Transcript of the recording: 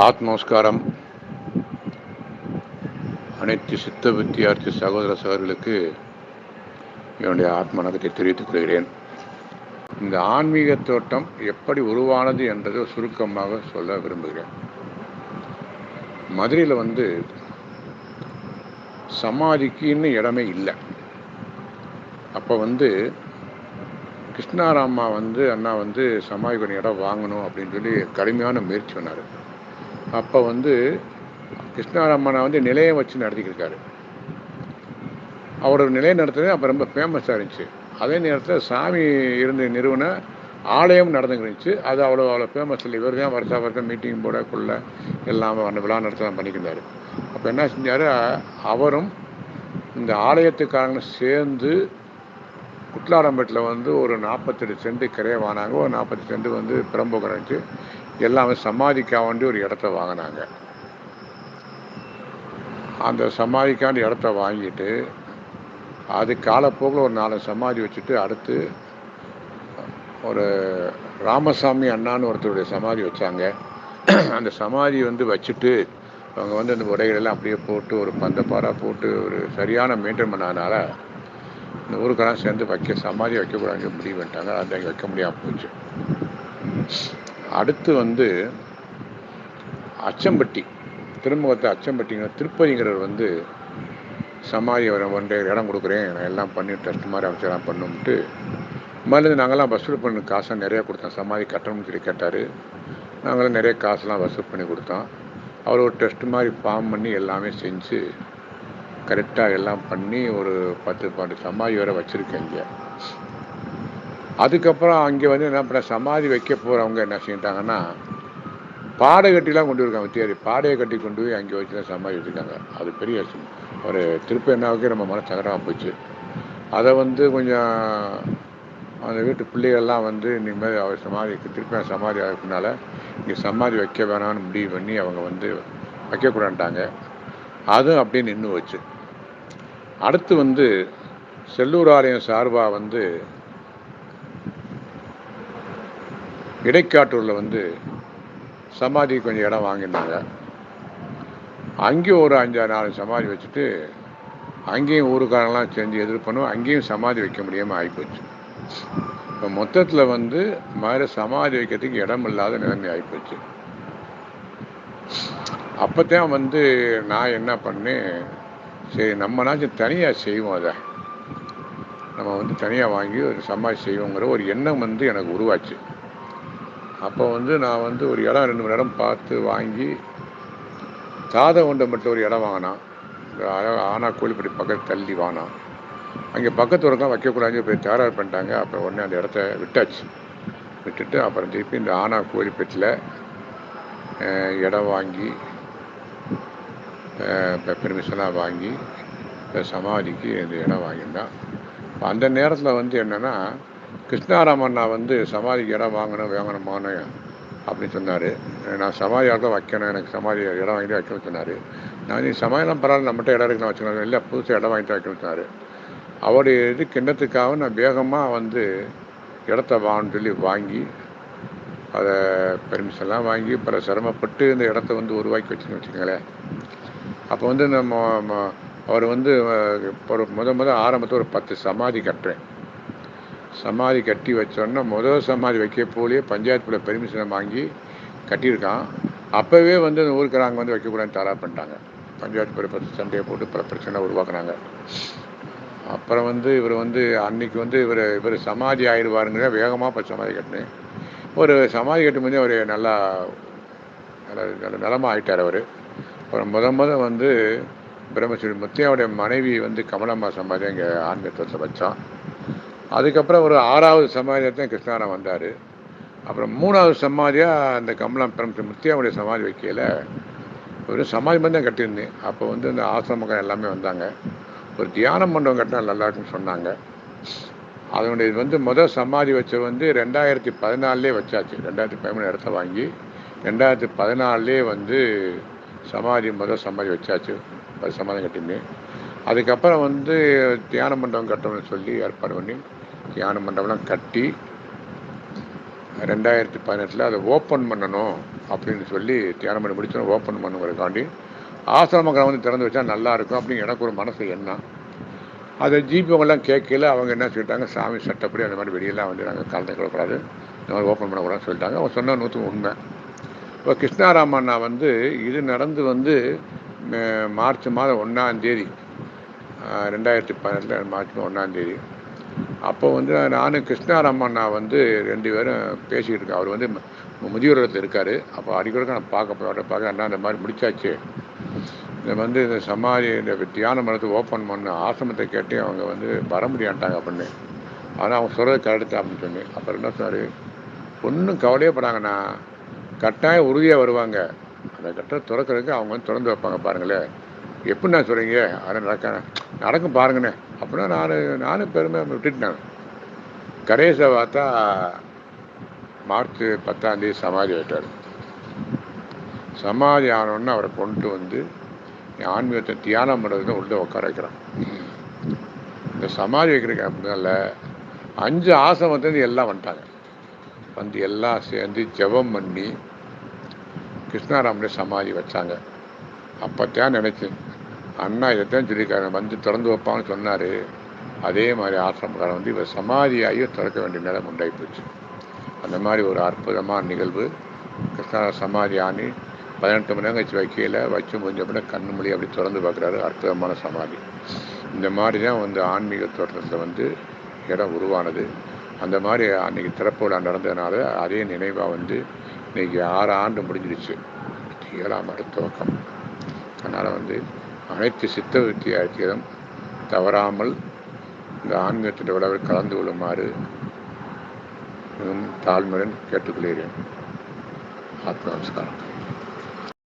ஆத்மஸ்காரம். அனைத்து சித்த வித்தியார்த்தி சகோதர சகோதரர்களுக்கு என்னுடைய ஆத்ம வணக்கத்தை தெரிவித்துக் கொள்கிறேன். இந்த ஆன்மீக தோட்டம் எப்படி உருவானது என்றதை சுருக்கமாக சொல்ல விரும்புகிறேன். மதுரையில் சமாதிக்கு இன்னும் இடமே இல்லை. அப்போ கிருஷ்ணாராமா அண்ணா சமாதி கொஞ்சம் இடம் வாங்கணும் அப்படின்னு சொல்லி கடுமையான முயற்சி பண்ணார். அப்போ கிருஷ்ணாராமனை நிலையம் வச்சு நடத்திக்கிருக்காரு. அவரோட நிலையம் நடத்துறது அப்போ ரொம்ப ஃபேமஸாக இருந்துச்சு. அதே நேரத்தில் சாமி இருந்து நிறுவன ஆலயம் நடந்துருந்துச்சு. அது அவ்வளோ ஃபேமஸ் இல்லை. இவர் தான் வருஷம் மீட்டிங் போடக்குள்ள எல்லாமே விழா நடத்தலாம் பண்ணிக்கிறாரு. அப்போ என்ன செஞ்சார், அவரும் இந்த ஆலயத்துக்காரங்களும் சேர்ந்து குட்லாடம்பேட்டில் ஒரு 48 சென்ட் கிரையை வாங்கினாங்க. ஒரு 40 சென்ட் புறம்போக்கு இருந்துச்சு. எல்லாமே சமாதிக்காண்டி ஒரு இடத்த வாங்கினாங்க. அந்த சமாதிக்காண்டி இடத்த வாங்கிட்டு அது காலப்போக்கில் ஒரு 4 சமாதி வச்சுட்டு அடுத்து ஒரு ராமசாமி அண்ணான்னு ஒருத்தருடைய சமாதி வச்சாங்க. அந்த சமாதி வச்சுட்டு அவங்க அந்த உடைகளெல்லாம் அப்படியே போட்டு ஒரு பந்தப்பாராக போட்டு ஒரு சரியான மெயின்டைன் பண்ணாதனால இந்த ஊருக்கெல்லாம் சேர்ந்து சமாதி வைக்கக்கூடாதுன்னு முடிவு பண்ணிட்டாங்க. அது அங்கே வைக்க முடியாமல் போச்சு. அடுத்து அச்சம்பட்டி, திருமுகத்தை அச்சம்பட்டிங்கிற திருப்பதிங்கிறவர் சமாதி ஒன்றை இடம் கொடுக்குறேன், நான் எல்லாம் பண்ணி ட்ரஸ்ட் மாதிரி அமைச்செல்லாம் பண்ணும்ட்டு மறுபடியும் நாங்கள்லாம் வசூல் பண்ண காசெல்லாம் நிறையா கொடுத்தோம். சமாதி கட்டணும்னு சொல்லி கேட்டார். நாங்களும் நிறைய காசுலாம் வசூல் பண்ணி கொடுத்தோம். அவர் ஒரு ட்ரஸ்ட் மாதிரி ஃபார்ம் பண்ணி எல்லாமே செஞ்சு கரெக்டாக எல்லாம் பண்ணி ஒரு 10-12 சமாதி வரை வச்சுருக்கேங்க. அதுக்கப்புறம் அங்கே என்ன பண்ண சமாதி வைக்க போகிறவங்க என்ன செஞ்சிட்டாங்கன்னா பாடை கட்டிலாம் கொண்டு இருக்காங்க. வித்தியாரி பாடையை கட்டி கொண்டு போய் அங்கே வச்சு தான் சமாதி வச்சுருக்காங்க. அது பெரிய ஒரு திருப்பி என்னாவுக்கே நம்ம மன சங்கடமாக போச்சு. அதை கொஞ்சம் அந்த வீட்டு பிள்ளைகள்லாம் இனிமேல் அவர் சமாதிக்கு திருப்பி சமாதி ஆகிறதுனால இங்கே சமாதி வைக்க வேணாம்னு முடிவு பண்ணி அவங்க வைக்கக்கூடாதுட்டாங்க. அதுவும் அப்படியே நின்று வச்சு. அடுத்து செல்லூர் ஆலயம் சார்பாக இடைக்காட்டூரில் சமாதி கொஞ்சம் இடம் வாங்கியிருந்தாங்க. அங்கேயும் ஒரு 5-4 சமாதி வச்சுட்டு அங்கேயும் ஊருக்காரெல்லாம் சேர்ந்து எதிர்ப்பணும். அங்கேயும் சமாதி வைக்க முடியாமல் ஆகிப்போச்சு. இப்போ மொத்தத்தில் மாதிரி சமாதி வைக்கிறதுக்கு இடம் இல்லாத நிலைமை ஆகிப்போச்சு. அப்போத்தான் நான் என்ன பண்ணேன், சரி நம்மனாச்சும் தனியாக செய்வோம், அதை நம்ம தனியாக வாங்கி ஒரு சமாதி செய்வோங்கிற ஒரு எண்ணம் எனக்கு உருவாச்சு. அப்போ நான் ஒரு இடம் 2 இடம் பார்த்து வாங்கி தாதகுண்டம் மட்டும் ஒரு இடம் வாங்கினான். ஆனா கோழிப்பட்டி பக்கத்து தள்ளி வாங்கினான். அங்கே பக்கத்து உரக்கம் வைக்கக்கூடாதுன்னு போய் தயாராக பண்ணிட்டாங்க. அப்புறம் உடனே அந்த இடத்த விட்டுட்டு அப்புறம் திருப்பி இந்த ஆனா கோழிப்பட்டியில் இடம் வாங்கி பெர்மிஷனாக வாங்கி சமாதிக்கு இந்த இடம் வாங்கியிருந்தான். அந்த நேரத்தில் என்னென்னா கிருஷ்ணாராமண்ணா சமாதிக்கு இடம் வாங்கணுமானு அப்படின்னு சொன்னார். நான் சமாதியாக வைக்கணும், எனக்கு சமாதி இடம் வாங்கிட்டு வைக்கணும்னு சொன்னார். நான் நீ சமாதிலாம் பரவாயில்ல, நம்மகிட்ட இடம் இருக்குன்னு வச்சுக்கணும், இல்லை புதுசாக இடம் வாங்கிட்டு வைக்கணும்னு சொன்னார். அவருடைய கிண்ணத்துக்காக நான் வேகமாக இடத்த வாங்கன்னு சொல்லி வாங்கி அதை பெர்மிஷன்லாம் வாங்கி பல சிரமப்பட்டு இந்த இடத்த உருவாக்கி வச்சுன்னு வச்சுக்கோங்களேன். அப்போ நம்ம அவர் ஒரு முதல் ஆரம்பத்தில் ஒரு 10 சமாதி கட்டுறேன். சமாதி கட்டி வச்சோன்னா முதல் சமாதி வைக்க போலே பஞ்சாயத்துல பெர்மிஷனை வாங்கி கட்டியிருக்கான். அப்போவே அந்த ஊருக்காரங்க வைக்கக்கூடாதுன்னு தயாராக பண்ணிட்டாங்க. பஞ்சாயத்து ஒரு சண்டையை போட்டு பல பிரச்சனை உருவாக்குனாங்க. அப்புறம் இவர் அன்னைக்கு இவர் சமாதி ஆயிடுவாருங்கிற வேகமாக இப்போ சமாதி கட்டினேன். ஒரு சமாதி கட்டும் போதே அவர் நல்லா நிலமாக ஆகிட்டார். அவர் அப்புறம் முத பிரம்மஸ்ரீ முத்தியாவுடைய மனைவி கமலம்மா சமாதி இங்கே ஆன்மீகத்தை வச்சான். அதுக்கப்புறம் ஒரு 6வது சமாதியத்தான் கிருஷ்ணாராம் வந்தார். அப்புறம் 3வது சமாதியாக அந்த கமலம் முத்தியாவுடைய சமாதி வைக்கையில் ஒரு சமாதி மாதிரி தான் கட்டியிருந்தேன். அப்போ இந்த ஆசிரமங்கள் எல்லாமே வந்தாங்க. ஒரு தியானம் மண்டபம் கட்டினா நல்லா இருக்குன்னு சொன்னாங்க. அதனுடைய முதல் சமாதி வச்ச 2014 வச்சாச்சு. 2013 இடத்த வாங்கி 2014 சமாதி முதல் சமாதி வச்சாச்சு. 10 சமாதி கட்டியிருந்தேன். அதுக்கப்புறம் தியான மண்டபம் கட்டணும்னு சொல்லி ஏற்பாடு பண்ணி தியான மண்டபம்லாம் கட்டி 2018 அதை ஓப்பன் பண்ணணும் அப்படின்னு சொல்லி தியானம் பண்ணி முடிச்சோம் ஓப்பன் பண்ணுங்கிறதுக்காண்டி ஆசிரமங்களை வந்து திறந்து வச்சா நல்லாயிருக்கும் அப்படின்னு எனக்கு ஒரு மனசு எண்ணம். அதை ஜிபிவங்கெல்லாம் கேட்கல. அவங்க என்ன சொல்லிட்டாங்க, சாமி சட்டப்படி அந்த மாதிரி வெளியெல்லாம் வந்து நாங்கள் கலந்துக்கூடாது, இந்த மாதிரி ஓப்பன் பண்ணக்கூடாதுன்னு சொல்லிட்டாங்க. அவங்க சொன்ன 100 உண்மை. இப்போ கிருஷ்ணாராமண்ணா வந்து இது நடந்து வந்து மார்ச் மாதம் 1ஆம் தேதி 2018 மார்ச் 1ஆம் தேதி அப்போ வந்து நானும் கிருஷ்ணாராமண்ணா வந்து 2 பேரும் பேசிக்கிட்டு இருக்கோம். அவர் வந்து முதியோர் இடத்துல இருக்கார். அப்போ அடிக்கடி நான் பார்க்க அண்ணா இந்த மாதிரி முடிச்சாச்சு, இந்த வந்து இந்த சமாதி இந்த தியான மனத்தை ஓப்பன் பண்ண ஆசிரமத்தை கேட்டு அவங்க வந்து வர முடியாட்டாங்க அப்படின்னு. ஆனால் அவங்க சொல்கிறது கரெக்டு அப்படின்னு சொன்னேன். அப்புறம் என்ன சொன்னார், ஒன்றும் கவலையே படாங்கண்ணா, கட்டாயம் உறுதியாக வருவாங்க, அந்த கட்டத்தை திறக்கிறதுக்கு அவங்க வந்து திறந்து வைப்பாங்க பாருங்களேன். எப்படின்னா சொல்கிறீங்க, அதை நடக்கும் பாருங்கண்ணே அப்படின்னா நானும் பெருமை விட்டுட்டேன். கடைசியை பார்த்தா மார்ச் 10ஆம் தேதி சமாதி ஆகிட்டார். சமாதி ஆனோன்னு அவரை கொண்டு வந்து ஆன்மீகத்தை தியானம் பண்ணுறதுக்கு உள்ள உட்கார வைக்கிறான். இந்த சமாதி வைக்கிறதுக்கு அப்படின்னால 5 ஆசிரமத்துலேருந்து எல்லாம் வந்துட்டாங்க. வந்து எல்லாம் சேர்ந்து ஜெபம் பண்ணி கிருஷ்ணாராமனே சமாதி வச்சாங்க. அப்போத்தான் நினச்சேன், அண்ணா இதைத்தான் சொல்லியிருக்காரு, வந்து திறந்து வைப்பான்னு சொன்னார். அதே மாதிரி ஆசிரமக்காரன் வந்து இவர் சமாதியாகி திறக்க வேண்டிய நிலம் உண்டாகி போச்சு. அந்த மாதிரி ஒரு அற்புதமான நிகழ்வு. கிருஷ்ணா சமாதி ஆணி 18 மணி நேரம் கழிச்சு வைக்கையில் வச்சு முடிஞ்ச அப்படின்னா கண்ணு மொழி அப்படி திறந்து பார்க்குறாரு. அற்புதமான சமாதி. இந்த மாதிரி தான் வந்து ஆன்மீக தோற்றத்தில் வந்து இடம் உருவானது. அந்த மாதிரி அன்றைக்கி திறப்பு விழா நடந்ததுனால அதே நினைவாக வந்து இன்றைக்கி 6 ஆண்டு முடிஞ்சிடுச்சு. 7ஆம் ஆண்டு துவக்கம். அதனால் வந்து அனைத்து சித்த வித்தியார்த்திகளும் தவறாமல் இந்த ஆன்மீகத்தின் விழாவில் கலந்து கொள்ளுமாறு தாழ்மையுடன் கேட்டுக்கொள்கிறேன். ஆத்ம நமஸ்காரம்.